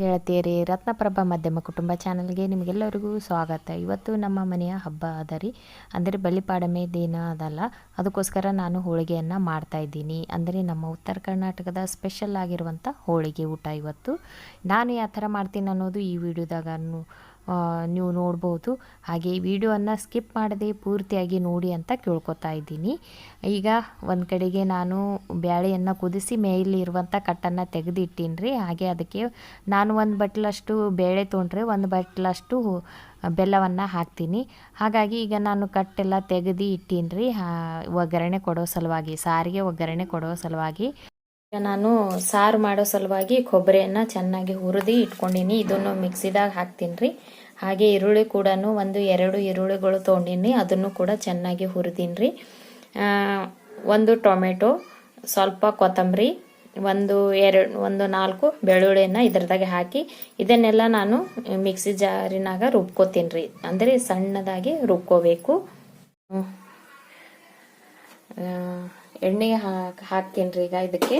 ಗೆಳತಿಯರಿ, ರತ್ನಪ್ರಭಾ ಮಧ್ಯಮ ಕುಟುಂಬ ಚಾನಲ್ಗೆ ನಿಮಗೆಲ್ಲರಿಗೂ ಸ್ವಾಗತ. ಇವತ್ತು ನಮ್ಮ ಮನೆಯ ಹಬ್ಬ ಅದರಿ, ಅಂದರೆ ಬಲಿಪಾಡಮೆ ದಿನ ಅದಲ್ಲ, ಅದಕ್ಕೋಸ್ಕರ ನಾನು ಹೋಳಿಗೆಯನ್ನು ಮಾಡ್ತಾಯಿದ್ದೀನಿ. ಅಂದರೆ ನಮ್ಮ ಉತ್ತರ ಕರ್ನಾಟಕದ ಸ್ಪೆಷಲ್ ಆಗಿರುವಂಥ ಹೋಳಿಗೆ ಊಟ ಇವತ್ತು. ನಾನು ಯಾವ ಥರ ಮಾಡ್ತೀನಿ ಅನ್ನೋದು ಈ ವಿಡಿಯೋದಾಗ ನೀವು ನೋಡ್ಬೋದು. ಹಾಗೆ ಈ ವಿಡಿಯೋವನ್ನು ಸ್ಕಿಪ್ ಮಾಡದೆ ಪೂರ್ತಿಯಾಗಿ ನೋಡಿ ಅಂತ ಕೇಳ್ಕೊತಾ ಇದ್ದೀನಿ. ಈಗ ಒಂದು ಕಡೆಗೆ ನಾನು ಬ್ಯಾಳೆಯನ್ನು ಕುದಿಸಿ ಮೇಲಿರುವಂಥ ಕಟ್ಟನ್ನು ತೆಗೆದಿಟ್ಟೀನಿ ರೀ. ಹಾಗೆ ಅದಕ್ಕೆ ನಾನು ಒಂದು ಬಟ್ಲಷ್ಟು ಬೇಳೆ ತೊಗೊಂಡ್ರೆ ಒಂದು ಬಟ್ಲಷ್ಟು ಬೆಲ್ಲವನ್ನು ಹಾಕ್ತೀನಿ. ಹಾಗಾಗಿ ಈಗ ನಾನು ಕಟ್ಟೆಲ್ಲ ತೆಗೆದು ಇಟ್ಟೀನಿ ರೀ, ಒಗ್ಗರಣೆ ಕೊಡೋ ಸಲುವಾಗಿ, ಸಾರಿಗೆ ಒಗ್ಗರಣೆ ಕೊಡೋ ಸಲುವಾಗಿ. ನಾನು ಸಾರು ಮಾಡೋ ಸಲುವಾಗಿ ಕೊಬ್ಬರಿಯನ್ನು ಚೆನ್ನಾಗಿ ಹುರಿದು ಇಟ್ಕೊಂಡೀನಿ. ಇದನ್ನು ಮಿಕ್ಸಿದಾಗ ಹಾಕ್ತೀನಿ ರೀ. ಹಾಗೆ ಈರುಳ್ಳಿ ಕೂಡ ಒಂದು 2 ಈರುಳ್ಳಿಗಳು ತೊಗೊಂಡಿನಿ, ಅದನ್ನು ಕೂಡ ಚೆನ್ನಾಗಿ ಹುರಿದೀನಿ ರೀ. ಒಂದು ಟೊಮೆಟೊ, ಸ್ವಲ್ಪ ಕೊತ್ತಂಬರಿ, ಒಂದು 4 ಬೆಳ್ಳುಳ್ಳಿಯನ್ನು ಇದ್ರದಾಗೆ ಹಾಕಿ ಇದನ್ನೆಲ್ಲ ನಾನು ಮಿಕ್ಸಿ ಜಾರಿನಾಗ ರುಬ್ಕೋತೀನಿ ರೀ. ಅಂದರೆ ಸಣ್ಣದಾಗಿ ರುಬ್ಕೋಬೇಕು. ಎಣ್ಣೆ ಹಾಕ್ತೀನಿ ರೀ. ಈಗ ಇದಕ್ಕೆ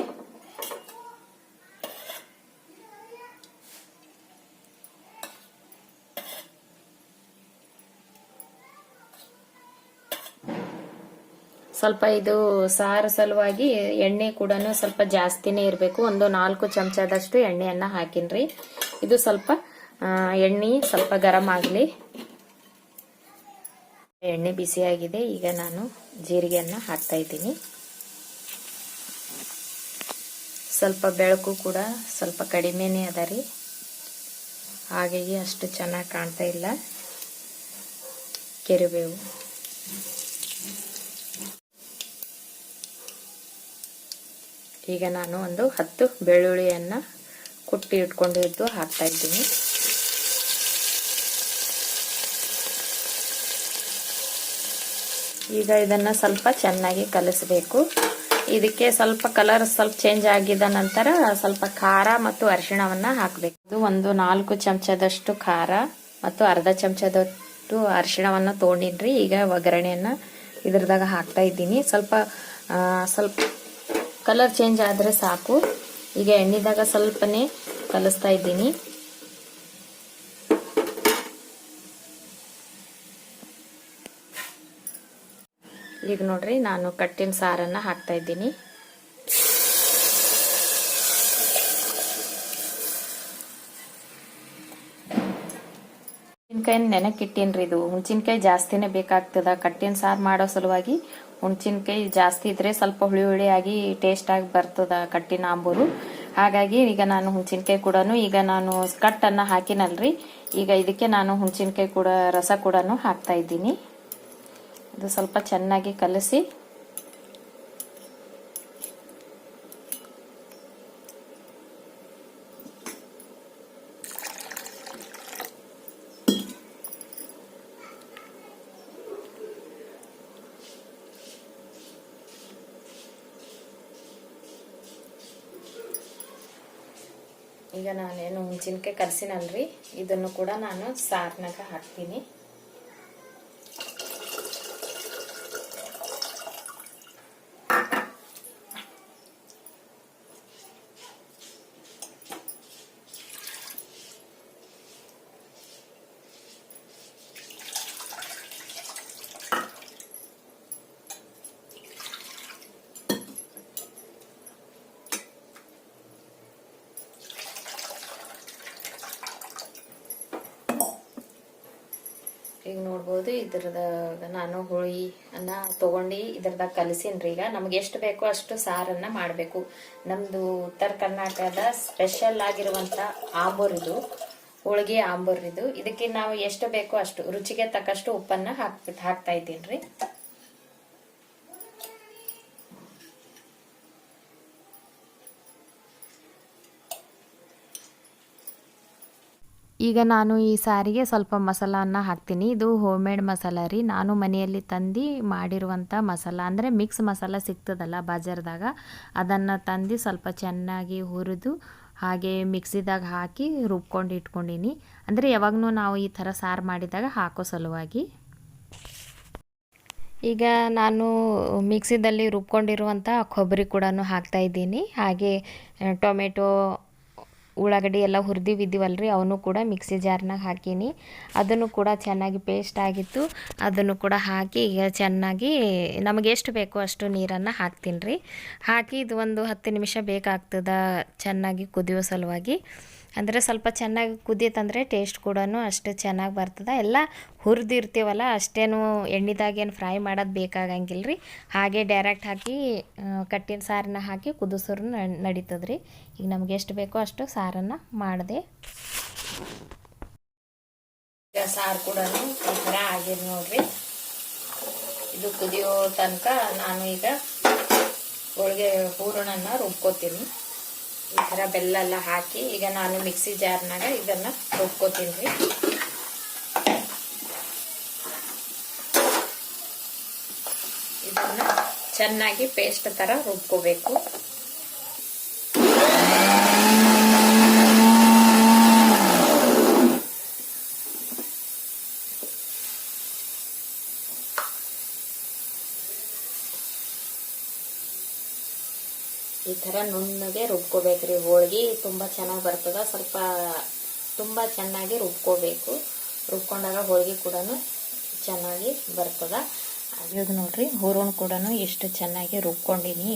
ಸ್ವಲ್ಪ ಇದು ಸಾರು ಸಲುವಾಗಿ ಎಣ್ಣೆ ಕೂಡ ಸ್ವಲ್ಪ ಜಾಸ್ತಿನೇ ಇರಬೇಕು. ಒಂದು 4 ಚಮಚದಷ್ಟು ಎಣ್ಣೆಯನ್ನು ಹಾಕಿನ್ರಿ. ಇದು ಸ್ವಲ್ಪ ಎಣ್ಣೆ ಸ್ವಲ್ಪ ಗರಂ ಆಗಲಿ. ಎಣ್ಣೆ ಬಿಸಿಯಾಗಿದೆ. ಈಗ ನಾನು ಜೀರಿಗೆಯನ್ನು ಹಾಕ್ತಾ ಇದ್ದೀನಿ. ಸ್ವಲ್ಪ ಬೆಳಕು ಕೂಡ ಸ್ವಲ್ಪ ಕಡಿಮೆನೇ ಅದ ರೀ, ಹಾಗಾಗಿ ಅಷ್ಟು ಚೆನ್ನಾಗಿ ಕಾಣ್ತಾ ಇಲ್ಲ. ಕೆರಿಬೇವು, ಈಗ ನಾನು ಒಂದು 10 ಬೆಳ್ಳುಳ್ಳಿಯನ್ನು ಕುಟ್ಟಿ ಇಟ್ಕೊಂಡಿದ್ದು ಹಾಕ್ತಾ ಇದ್ದೀನಿ. ಈಗ ಇದನ್ನ ಸ್ವಲ್ಪ ಚೆನ್ನಾಗಿ ಕಲಿಸಬೇಕು. ಇದಕ್ಕೆ ಸ್ವಲ್ಪ ಕಲರ್ ಸ್ವಲ್ಪ ಚೇಂಜ್ ಆಗಿದ ನಂತರ ಸ್ವಲ್ಪ ಖಾರ ಮತ್ತು ಅರಿಶಿಣವನ್ನ ಹಾಕಬೇಕು. ಇದು ಒಂದು 4 ಚಮಚದಷ್ಟು ಖಾರ ಮತ್ತು ಅರ್ಧ ಚಮಚದಷ್ಟು ಅರಿಶಿಣವನ್ನ ತೊಗೊಂಡಿನ್ರಿ. ಈಗ ಒಗ್ಗರಣೆಯನ್ನ ಇದ್ರದಾಗ ಹಾಕ್ತಾ ಇದ್ದೀನಿ. ಸ್ವಲ್ಪ ಕಲರ್ ಚೇಂಜ್ ಆದರೆ ಸಾಕು. ಈಗ ಎಣ್ಣೆದಾಗ ಸ್ವಲ್ಪನೇ ಕಲಿಸ್ತಾ ಇದ್ದೀನಿ. ಈಗ ನೋಡ್ರಿ, ನಾನು ಕಟ್ಟಿನ ಸಾರನ್ನ ಹಾಕ್ತಾ ಇದ್ದೀನಿ. ಹುಣಸಿನಕಾಯಿ ನೆನಕ್ಕಿಟ್ಟೇನ್ರಿ. ಇದು ಹುಣಸಿನಕಾಯಿ ಜಾಸ್ತಿನೇ ಬೇಕಾಗ್ತದ ಕಟ್ಟಿನ ಸಾರು ಮಾಡೋ ಸಲುವಾಗಿ. ಹುಣಸಿನಕಾಯಿ ಜಾಸ್ತಿ ಇದ್ರೆ ಸ್ವಲ್ಪ ಹುಳಿ ಹುಳಿಯಾಗಿ ಟೇಸ್ಟ್ ಆಗಿ ಬರ್ತದ ಕಟ್ಟಿನ ಆಂಬೂರು. ಹಾಗಾಗಿ ಈಗ ನಾನು ಹುಣಸಿನಕಾಯಿ ಕೂಡ ಈಗ ನಾನು ಕಟ್ಟನ್ನು ಹಾಕಿನಲ್ರಿ, ಈಗ ಇದಕ್ಕೆ ನಾನು ಹುಣಸಿನಕಾಯಿ ಕೂಡ ರಸ ಕೂಡ ಹಾಕ್ತಾ ಇದ್ದೀನಿ. ಇದು ಸ್ವಲ್ಪ ಚೆನ್ನಾಗಿ ಕಲಸಿ ಈಗ ನಾನೇನು ಹುಣಸಿನಕಾಯಿ ಕಲಸಿನಲ್ರಿ, ಇದನ್ನು ಕೂಡ ನಾನು ಸಾರಿನಾಗ ಹಾಕ್ತೀನಿ. ಈಗ ನೋಡ್ಬೋದು, ಇದ್ರದಾಗ ನಾನು ಹುಳಿ ಅನ್ನ ತಗೊಂಡು ಇದ್ರದಾಗ ಕಲಸಿನ್ರಿ. ಈಗ ನಮ್ಗೆ ಎಷ್ಟು ಬೇಕೋ ಅಷ್ಟು ಸಾರನ್ನ ಮಾಡಬೇಕು. ನಮ್ದು ಉತ್ತರ ಕರ್ನಾಟಕದ ಸ್ಪೆಷಲ್ ಆಗಿರುವಂತ ಆಂಬೂರ್ ಇದು, ಹೋಳಿಗೆ ಆಂಬೂರ್ ಇದು. ಇದಕ್ಕೆ ನಾವು ಎಷ್ಟು ಬೇಕೋ ಅಷ್ಟು ರುಚಿಗೆ ತಕ್ಕಷ್ಟು ಉಪ್ಪನ್ನ ಹಾಕ್ತಾ ಇದ್ದೀನ್ರಿ. ಈಗ ನಾನು ಈ ಸಾರಿಗೆ ಸ್ವಲ್ಪ ಮಸಾಲನ್ನ ಹಾಕ್ತೀನಿ. ಇದು ಹೋಮ್ ಮೇಡ್ ಮಸಾಲ ರೀ. ನಾನು ಮನೆಯಲ್ಲಿ ತಂದು ಮಾಡಿರುವಂಥ ಮಸಾಲ, ಅಂದರೆ ಮಿಕ್ಸ್ ಮಸಾಲ ಸಿಗ್ತದಲ್ಲ ಬಾಜಾರದಾಗ, ಅದನ್ನು ತಂದು ಸ್ವಲ್ಪ ಚೆನ್ನಾಗಿ ಹುರಿದು ಹಾಗೆ ಮಿಕ್ಸಿದಾಗ ಹಾಕಿ ರುಬ್ಕೊಂಡು ಇಟ್ಕೊಂಡೀನಿ. ಅಂದರೆ ಯಾವಾಗೂ ನಾವು ಈ ಥರ ಸಾರು ಮಾಡಿದಾಗ ಹಾಕೋ ಸಲುವಾಗಿ. ಈಗ ನಾನು ಮಿಕ್ಸಿದಲ್ಲಿ ರುಬ್ಕೊಂಡಿರುವಂಥ ಕೊಬ್ಬರಿ ಕೂಡ ಹಾಕ್ತಾ ಇದ್ದೀನಿ. ಹಾಗೆ ಟೊಮೆಟೊ ಉಳ್ಳಾಗಡ್ಡಿ ಎಲ್ಲ ಹುರಿದಿವಿದ್ದೀವಲ್ರಿ ಅವನು ಕೂಡ ಮಿಕ್ಸಿ ಜಾರ್ನಾಗ ಹಾಕೀನಿ. ಅದನ್ನು ಕೂಡ ಚೆನ್ನಾಗಿ ಪೇಸ್ಟ್ ಆಗಿತ್ತು. ಅದನ್ನು ಕೂಡ ಹಾಕಿ ಈಗ ಚೆನ್ನಾಗಿ ನಮಗೆ ಎಷ್ಟು ಬೇಕೋ ಅಷ್ಟು ನೀರನ್ನು ಹಾಕ್ತೀನಿ ರೀ. ಹಾಕಿ ಇದು ಒಂದು 10 ನಿಮಿಷ ಬೇಕಾಗ್ತದ ಚೆನ್ನಾಗಿ ಕುದಿಯೋ ಸಲುವಾಗಿ. ಅಂದರೆ ಸ್ವಲ್ಪ ಚೆನ್ನಾಗಿ ಕುದೀತಂದರೆ ಟೇಸ್ಟ್ ಕೂಡ ಅಷ್ಟು ಚೆನ್ನಾಗಿ ಬರ್ತದೆ. ಎಲ್ಲ ಹುರಿದಿರ್ತೀವಲ್ಲ ಅಷ್ಟೇನು ಎಣ್ಣೆದಾಗೇನು ಫ್ರೈ ಮಾಡೋದು ಬೇಕಾಗಂಗಿಲ್ಲ ರೀ. ಹಾಗೆ ಡೈರೆಕ್ಟ್ ಹಾಕಿ ಕಟ್ಟಿನ ಸಾರನ್ನ ಹಾಕಿ ಕುದಿಸೋರು ನಡೀತದೆ ರೀ. ಈಗ ನಮ್ಗೆ ಎಷ್ಟು ಬೇಕೋ ಅಷ್ಟು ಸಾರನ್ನು ಮಾಡಿದೆ. ಈಗ ಸಾರು ಕೂಡ ಈ ಥರ ಆಗಿದೆ ನೋಡ್ರಿ. ಇದು ಕುದಿಯೋ ತನಕ ನಾನು ಈಗ ಹೋಳಿಗೆ ಹೂರಣನ ರುಬ್ಕೋತೀನಿ. ಈ ಥರ ಬೆಲ್ಲ ಎಲ್ಲ ಹಾಕಿ ಈಗ ನಾನು ಮಿಕ್ಸಿ ಜಾರ್ನಾಗ ಇದನ್ನು ರುಬ್ಕೋತೀನಿ ರೀ. ಇದನ್ನು ಚೆನ್ನಾಗಿ ಪೇಸ್ಟ್ ಥರ ರುಬ್ಕೋಬೇಕು. ಈ ಥರ ನುಣ್ಣಗೆ ರುಬ್ಕೋಬೇಕ್ರಿ. ಹೋಳಿಗೆ ತುಂಬ ಚೆನ್ನಾಗಿ ಬರ್ತದೆ. ಸ್ವಲ್ಪ ತುಂಬ ಚೆನ್ನಾಗಿ ರುಬ್ಕೋಬೇಕು. ರುಬ್ಕೊಂಡಾಗ ಹೋಳಿಗೆ ಕೂಡ ಚೆನ್ನಾಗಿ ಬರ್ತದೆ. ಇದು ನೋಡ್ರಿ ಹೂರಣ ಕೂಡ ಎಷ್ಟು ಚೆನ್ನಾಗಿ ರುಬ್ಕೊಂಡಿನಿ.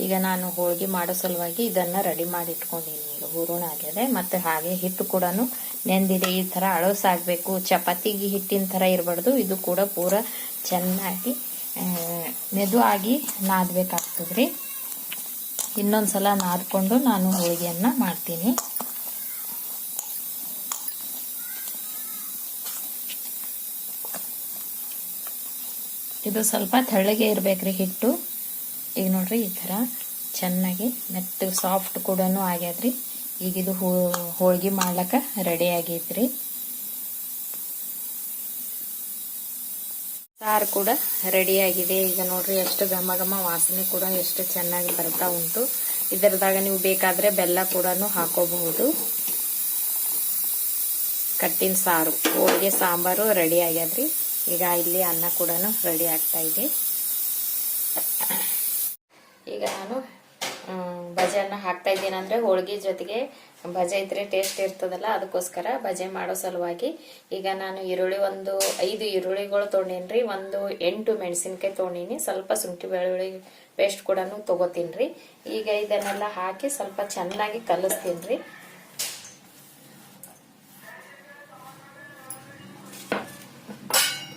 ಈಗ ನಾನು ಹೋಳಿಗೆ ಮಾಡೋ ಸಲುವಾಗಿ ಇದನ್ನು ರೆಡಿ ಮಾಡಿ ಇಟ್ಕೊಂಡಿನಿ. ಈಗ ಹೂರಣ ಆಗಿದೆ ಮತ್ತು ಹಾಗೆ ಹಿಟ್ಟು ಕೂಡ ನೆಂದಿದೆ. ಈ ಥರ ಅಳಸಾಗಬೇಕು. ಚಪಾತಿಗೆ ಹಿಟ್ಟಿನ ಥರ ಇರಬಾರ್ದು. ಇದು ಕೂಡ ಪೂರ ಚೆನ್ನಾಗಿ ಮೆದು ಆಗಿ ನಾದಬೇಕಾಗ್ತದ್ರಿ. ಇನ್ನೊಂದ್ಸಲ ನಾದ್ಕೊಂಡು ನಾನು ಹೋಳಿಗೆಯನ್ನು ಮಾಡ್ತೀನಿ. ಇದು ಸ್ವಲ್ಪ ತೆಳ್ಳಗೆ ಇರಬೇಕ್ರಿ ಹಿಟ್ಟು. ಈಗ ನೋಡ್ರಿ ಈ ಥರ ಚೆನ್ನಾಗಿ ಮೆತ್ತ ಸಾಫ್ಟ್ ಕೂಡ ಆಗ್ಯದ್ರಿ. ಈಗ ಇದು ಹೋಳಿಗೆ ಮಾಡ್ಲಿಕ್ಕೆ ರೆಡಿ ಆಗೈತ್ರಿ. ಸಾರು ಕೂಡ ರೆಡಿಯಾಗಿದೆ. ಈಗ ನೋಡ್ರಿ ಎಷ್ಟು ಘಮ ಘಮ ವಾಸನೆ ಕೂಡ ಎಷ್ಟು ಚೆನ್ನಾಗಿ ಬರ್ತಾ ಉಂಟು. ಇದರದಾಗ ನೀವು ಬೇಕಾದರೆ ಬೆಲ್ಲ ಕೂಡ ಹಾಕೋಬಹುದು. ಕಟ್ಟಿನ ಸಾರು ಹೋಳಿಗೆ ಸಾಂಬಾರು ರೆಡಿ ಆಗ್ಯದ್ರಿ. ಈಗ ಇಲ್ಲಿ ಅನ್ನ ಕೂಡ ರೆಡಿ ಆಗ್ತಾ ಇದೆ. ಈಗ ನಾನು ಬಜೆಯನ್ನು ಹಾಕ್ತಾ ಇದ್ದೀನಿ. ಅಂದರೆ ಹೋಳಿಗೆ ಜೊತೆಗೆ ಬಜೆ ಇದ್ರೆ ಟೇಸ್ಟ್ ಇರ್ತದಲ್ಲ, ಅದಕ್ಕೋಸ್ಕರ ಬಜೆ ಮಾಡೋ ಸಲುವಾಗಿ ಈಗ ನಾನು ಈರುಳ್ಳಿ ಒಂದು 5 ಈರುಳ್ಳಿಗಳು ತೊಗೊಂಡೇನ್ರಿ. ಒಂದು 8 ಮೆಣಸಿನ್ಕಾಯಿ ತೊಗೊಂಡಿನಿ. ಸ್ವಲ್ಪ ಶುಂಠಿ ಬೆಳ್ಳುಳ್ಳಿ ಪೇಸ್ಟ್ ಕೂಡ ತೊಗೋತೀನಿ. ಈಗ ಇದನ್ನೆಲ್ಲ ಹಾಕಿ ಸ್ವಲ್ಪ ಚೆನ್ನಾಗಿ ಕಲಿಸ್ತೀನಿ.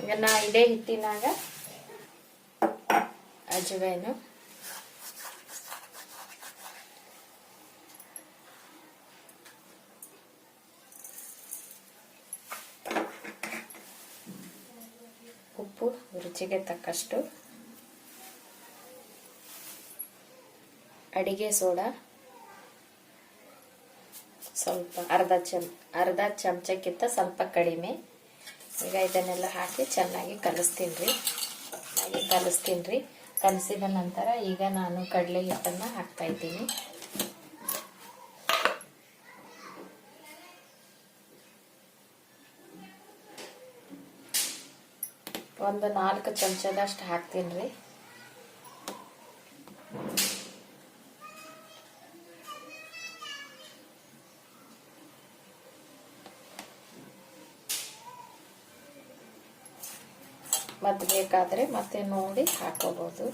ಈಗ ನಾ ಇದೇ ಹಿಟ್ಟಿನಾಗ ಅಜವೇನು, ಉಪ್ಪು ರುಚಿಗೆ ತಕ್ಕಷ್ಟು, ಅಡಿಗೆ ಸೋಡಾ ಸ್ವಲ್ಪ ಅರ್ಧ ಚಮಚಕ್ಕಿಂತ ಸ್ವಲ್ಪ ಕಡಿಮೆ. ಈಗ ಇದನ್ನೆಲ್ಲ ಹಾಕಿ ಚೆನ್ನಾಗಿ ಕಲಿಸ್ತೀನಿ. ಕಲಿಸಿದ ನಂತರ ಈಗ ನಾನು ಕಡಲೆ ಹಿಟ್ಟನ್ನು ಹಾಕ್ತಾ ಇದ್ದೀನಿ. ಒಂದು 4 ಚಮಚದಷ್ಟು ಹಾಕ್ತೀನಿ. ಮತ್ತೆ ಬೇಕಾದರೆ ಮತ್ತೆ ನೋಡಿ ಹಾಕೋಬಹುದು.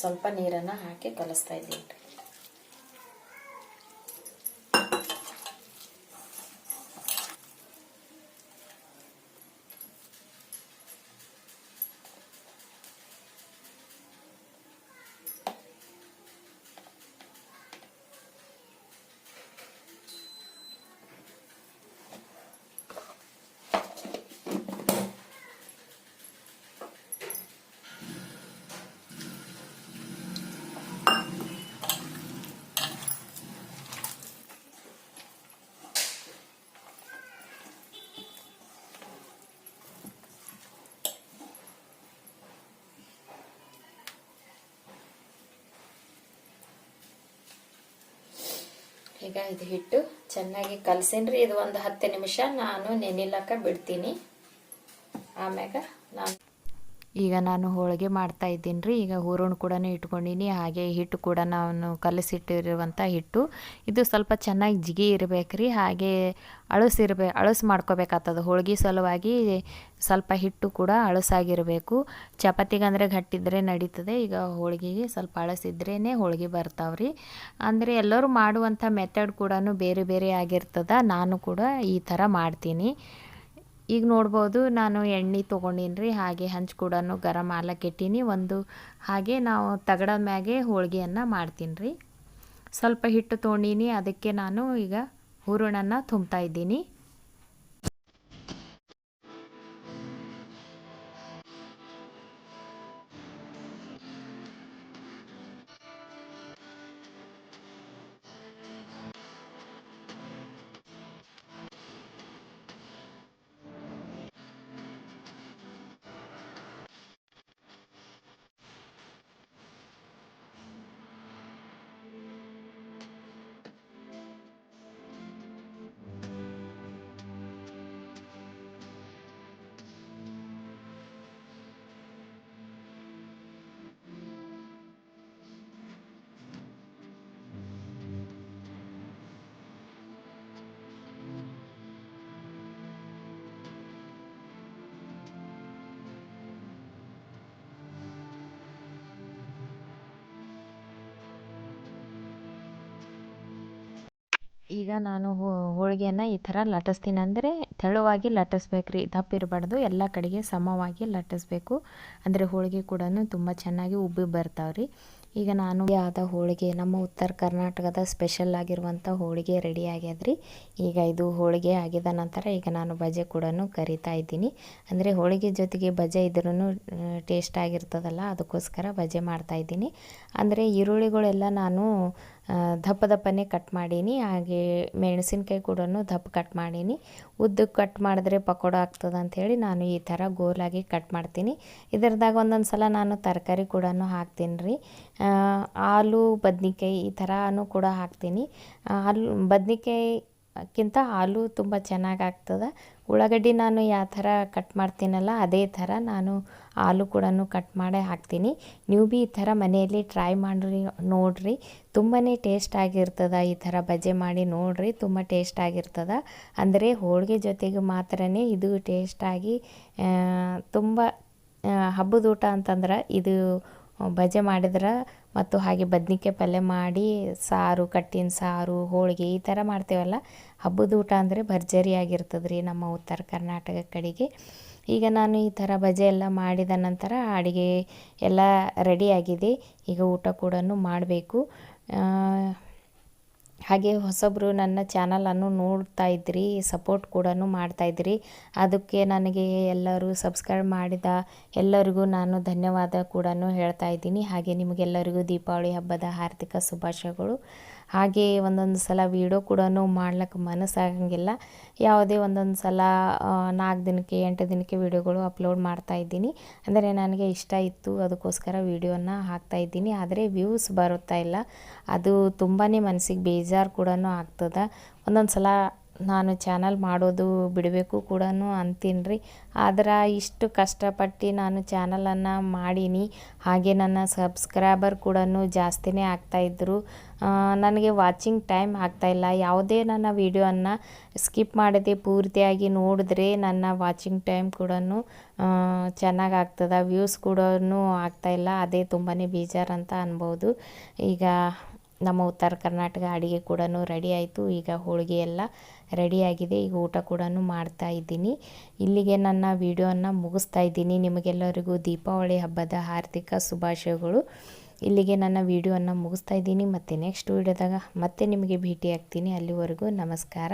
ಸ್ವಲ್ಪ ನೀರನ್ನು ಹಾಕಿ ಕಲಿಸ್ತಾ ಇದ್ದೀನಿ. ಈಗ ಇದು ಹಿಟ್ಟು ಚೆನ್ನಾಗಿ ಕಲಸಿನ್ರಿ. ಇದು ಒಂದು 10 ನಿಮಿಷ ನಾನು ನೆನಿಲಕ್ಕ ಬಿಡ್ತೀನಿ. ಆಮ್ಯಾಗ ಈಗ ನಾನು ಹೋಳಿಗೆ ಮಾಡ್ತಾ ಇದ್ದೀನಿ ರೀ. ಈಗ ಹೂರಣ ಕೂಡ ಇಟ್ಕೊಂಡೀನಿ. ಹಾಗೆ ಹಿಟ್ಟು ಕೂಡ ನಾನು ಕಲಸಿಟ್ಟಿರುವಂಥ ಹಿಟ್ಟು ಇದು ಸ್ವಲ್ಪ ಚೆನ್ನಾಗಿ ಜಿಗಿ ಇರಬೇಕು ರೀ. ಹಾಗೆ ಅಳಸು ಮಾಡ್ಕೋಬೇಕಾಗ್ತದೆ. ಹೋಳಿಗೆ ಸಲುವಾಗಿ ಸ್ವಲ್ಪ ಹಿಟ್ಟು ಕೂಡ ಅಳಸಾಗಿರಬೇಕು. ಚಪಾತಿಗಂದರೆ ಗಟ್ಟಿದ್ರೆ ನಡೀತದೆ. ಈಗ ಹೋಳಿಗೆಗೆ ಸ್ವಲ್ಪ ಅಳಸಿದ್ರೇ ಹೋಳಿಗೆ ಬರ್ತಾವ್ರಿ. ಅಂದರೆ ಎಲ್ಲರೂ ಮಾಡುವಂಥ ಮೆಥಡ್ ಕೂಡ ಬೇರೆ ಬೇರೆ ಆಗಿರ್ತದೆ. ನಾನು ಕೂಡ ಈ ಥರ ಮಾಡ್ತೀನಿ. ಈಗ ನೋಡ್ಬೋದು ನಾನು ಎಣ್ಣೆ ತೊಗೊಂಡೀನಿ ರೀ. ಹಾಗೆ ಹಂಚು ಕೂಡ ಗರಂ ಹಾಲಕ್ಕಿಟ್ಟೀನಿ. ಹಾಗೆ ನಾವು ತಗಡದ ಮ್ಯಾಗೆ ಹೋಳಿಗೆಯನ್ನು ಮಾಡ್ತೀನಿ ರೀ. ಸ್ವಲ್ಪ ಹಿಟ್ಟು ತೊಗೊಂಡೀನಿ. ಅದಕ್ಕೆ ನಾನು ಈಗ ಹೂರಣನ ತುಂಬ್ತಾ ಇದ್ದೀನಿ. ಈಗ ನಾನು ಹೋಳಿಗೆಯನ್ನು ಈ ಥರ ಲಟ್ಟಿಸ್ತೀನಿ. ಅಂದರೆ ತೆಳುವಾಗಿ ಲಟ್ಟಿಸ್ಬೇಕು ರೀ, ದಪ್ಪ ಇರಬಾರ್ದು. ಎಲ್ಲ ಕಡೆಗೆ ಸಮವಾಗಿ ಲಟ್ಟಿಸ್ಬೇಕು. ಅಂದರೆ ಹೋಳಿಗೆ ಕೂಡ ತುಂಬ ಚೆನ್ನಾಗಿ ಉಬ್ಬಿ ಬರ್ತಾವೆ ರೀ. ಈಗ ನಾನು ಆದ ಹೋಳಿಗೆ ನಮ್ಮ ಉತ್ತರ ಕರ್ನಾಟಕದ ಸ್ಪೆಷಲ್ ಆಗಿರುವಂಥ ಹೋಳಿಗೆ ರೆಡಿ ಆಗ್ಯದ್ರಿ. ಈಗ ಇದು ಹೋಳಿಗೆ ಆಗಿದ ನಂತರ ಈಗ ನಾನು ಬಜೆ ಕೂಡ ಕರಿತಾ ಇದ್ದೀನಿ. ಅಂದರೆ ಹೋಳಿಗೆ ಜೊತೆಗೆ ಬಜೆ ಇದ್ರೂ ಟೇಸ್ಟ್ ಆಗಿರ್ತದಲ್ಲ, ಅದಕ್ಕೋಸ್ಕರ ಬಜೆ ಮಾಡ್ತಾಯಿದ್ದೀನಿ. ಅಂದರೆ ಈರುಳ್ಳಿಗಳೆಲ್ಲ ನಾನು ದಪ್ಪ ದಪ್ಪನೇ ಕಟ್ ಮಾಡೀನಿ. ಹಾಗೆ ಮೆಣಸಿನ್ಕಾಯಿ ಕೂಡ ದಪ್ಪ ಕಟ್ ಮಾಡೀನಿ. ಉದ್ದಕ್ಕೆ ಕಟ್ ಮಾಡಿದ್ರೆ ಪಕೋಡ ಆಗ್ತದೆ ಅಂಥೇಳಿ ನಾನು ಈ ಥರ ಗೋಲಾಗಿ ಕಟ್ ಮಾಡ್ತೀನಿ. ಇದರದಾಗ ಒಂದೊಂದು ಸಲ ನಾನು ತರಕಾರಿ ಕೂಡ ಹಾಕ್ತೀನಿ ರೀ. ಆಲೂ ಬದ್ನಿಕಾಯಿ ಈ ಥರನೂ ಕೂಡ ಹಾಕ್ತೀನಿ. ಬದ್ನಿಕಾಯಿಗಿಂತ ಆಲೂ ತುಂಬ ಚೆನ್ನಾಗಿ ಆಗ್ತದೆ. ಉಳ್ಳಾಗಡ್ಡಿ ನಾನು ಯಾವ ಥರ ಕಟ್ ಮಾಡ್ತೀನಲ್ಲ ಅದೇ ಥರ ನಾನು ಆಲೂ ಕೂಡ ಕಟ್ ಮಾಡೇ ಹಾಕ್ತೀನಿ. ನೀವು ಭೀ ಈ ಥರ ಮನೆಯಲ್ಲಿ ಟ್ರೈ ಮಾಡಿರಿ ನೋಡಿರಿ, ತುಂಬಾ ಟೇಸ್ಟ್ ಆಗಿರ್ತದೆ. ಈ ಥರ ಬಜೆ ಮಾಡಿ ನೋಡಿರಿ, ತುಂಬ ಟೇಸ್ಟ್ ಆಗಿರ್ತದೆ. ಅಂದರೆ ಹೋಳಿಗೆ ಜೊತೆಗೆ ಮಾತ್ರನೇ ಇದು ಟೇಸ್ಟಾಗಿ ತುಂಬ ಹಬ್ಬದ ಊಟ ಅಂತಂದ್ರೆ ಇದು ಬಜೆ ಮಾಡಿದ್ರೆ ಮತ್ತು ಹಾಗೆ ಬದ್ನಿಕಾಯಿ ಪಲ್ಯ ಮಾಡಿ ಸಾರು, ಕಟ್ಟಿನ ಸಾರು, ಹೋಳಿಗೆ ಈ ಥರ ಮಾಡ್ತೇವಲ್ಲ, ಹಬ್ಬದ ಊಟ ಅಂದರೆ ಭರ್ಜರಿ ಆಗಿರ್ತದೆ ರೀ ನಮ್ಮ ಉತ್ತರ ಕರ್ನಾಟಕ ಕಡೆಗೆ. ಈಗ ನಾನು ಈ ಥರ ಬಜೆ ಎಲ್ಲ ಮಾಡಿದ ನಂತರ ಅಡುಗೆ ಎಲ್ಲ ರೆಡಿಯಾಗಿದೆ. ಈಗ ಊಟ ಕೂಡ ಮಾಡಬೇಕು. ಹಾಗೆ ಹೊಸಬ್ರು ನನ್ನ ಚಾನಲನ್ನು ನೋಡ್ತಾ ಇದ್ರಿ, ಸಪೋರ್ಟ್ ಕೂಡ ಮಾಡ್ತಾಯಿದ್ರಿ. ಅದಕ್ಕೆ ನನಗೆ ಎಲ್ಲರೂ ಸಬ್ಸ್ಕ್ರೈಬ್ ಮಾಡಿದ ಎಲ್ಲರಿಗೂ ನಾನು ಧನ್ಯವಾದ ಕೂಡ ಹೇಳ್ತಾ ಇದ್ದೀನಿ. ಹಾಗೆ ನಿಮಗೆಲ್ಲರಿಗೂ ದೀಪಾವಳಿ ಹಬ್ಬದ ಹಾರ್ದಿಕ ಶುಭಾಶಯಗಳು. ಹಾಗೆ ಒಂದೊಂದು ಸಲ ವೀಡಿಯೋ ಕೂಡ ಮಾಡ್ಲಿಕ್ಕೆ ಮನಸ್ಸಾಗಂಗಿಲ್ಲ. ಯಾವುದೇ ಒಂದೊಂದು ಸಲ 4 ದಿನಕ್ಕೆ 8 ದಿನಕ್ಕೆ ವೀಡಿಯೋಗಳು ಅಪ್ಲೋಡ್ ಮಾಡ್ತಾಯಿದ್ದೀನಿ. ಅಂದರೆ ನನಗೆ ಇಷ್ಟ ಇತ್ತು, ಅದಕ್ಕೋಸ್ಕರ ವೀಡಿಯೋನ ಹಾಕ್ತಾಯಿದ್ದೀನಿ. ಆದರೆ ವ್ಯೂಸ್ ಬರುತ್ತಾ ಇಲ್ಲ, ಅದು ತುಂಬಾ ಮನಸ್ಸಿಗೆ ಬೇಜಾರು ಕೂಡ ಆಗ್ತದೆ. ಒಂದೊಂದು ಸಲ ನಾನು ಚಾನಲ್ ಮಾಡೋದು ಬಿಡಬೇಕು ಕೂಡ ಅಂತೀನಿ ರೀ. ಆದ್ರೆ ಇಷ್ಟು ಕಷ್ಟಪಟ್ಟು ನಾನು ಚಾನಲನ್ನು ಮಾಡೀನಿ. ಹಾಗೆ ನನ್ನ ಸಬ್ಸ್ಕ್ರೈಬರ್ ಕೂಡ ಜಾಸ್ತಿನೇ ಆಗ್ತಾಯಿದ್ರು. ನನಗೆ ವಾಚಿಂಗ್ ಟೈಮ್ ಆಗ್ತಾಯಿಲ್ಲ. ಯಾವುದೇ ನನ್ನ ವೀಡಿಯೋವನ್ನು ಸ್ಕಿಪ್ ಮಾಡದೆ ಪೂರ್ತಿಯಾಗಿ ನೋಡಿದ್ರೆ ನನ್ನ ವಾಚಿಂಗ್ ಟೈಮ್ ಕೂಡ ಚೆನ್ನಾಗಿ ಆಗ್ತದೆ, ವ್ಯೂಸ್ ಕೂಡ ಆಗ್ತಾಯಿಲ್ಲ. ಅದೇ ತುಂಬಾ ಬೇಜಾರು ಅಂತ ಅನ್ಬೋದು. ಈಗ ನಮ್ಮ ಉತ್ತರ ಕರ್ನಾಟಕ ಅಡುಗೆ ಕೂಡ ರೆಡಿ ಆಯಿತು. ಈಗ ಹೋಳಿಗೆ ಎಲ್ಲ ರೆಡಿಯಾಗಿದೆ. ಈಗ ಊಟ ಕೂಡ ಮಾಡ್ತಾ ಇದ್ದೀನಿ. ಇಲ್ಲಿಗೆ ನನ್ನ ವಿಡಿಯೋನ ಮುಗಿಸ್ತಾ ಇದ್ದೀನಿ. ನಿಮಗೆಲ್ಲರಿಗೂ ದೀಪಾವಳಿ ಹಬ್ಬದ ಹಾರ್ದಿಕ ಶುಭಾಶಯಗಳು. ಇಲ್ಲಿಗೆ ನನ್ನ ವಿಡಿಯೋನ ಮುಗಿಸ್ತಾ ಇದ್ದೀನಿ. ಮತ್ತು ನೆಕ್ಸ್ಟ್ ವಿಡಿಯೋದಾಗ ಮತ್ತೆ ನಿಮಗೆ ಭೇಟಿ ಆಗ್ತೀನಿ. ಅಲ್ಲಿವರೆಗೂ ನಮಸ್ಕಾರ.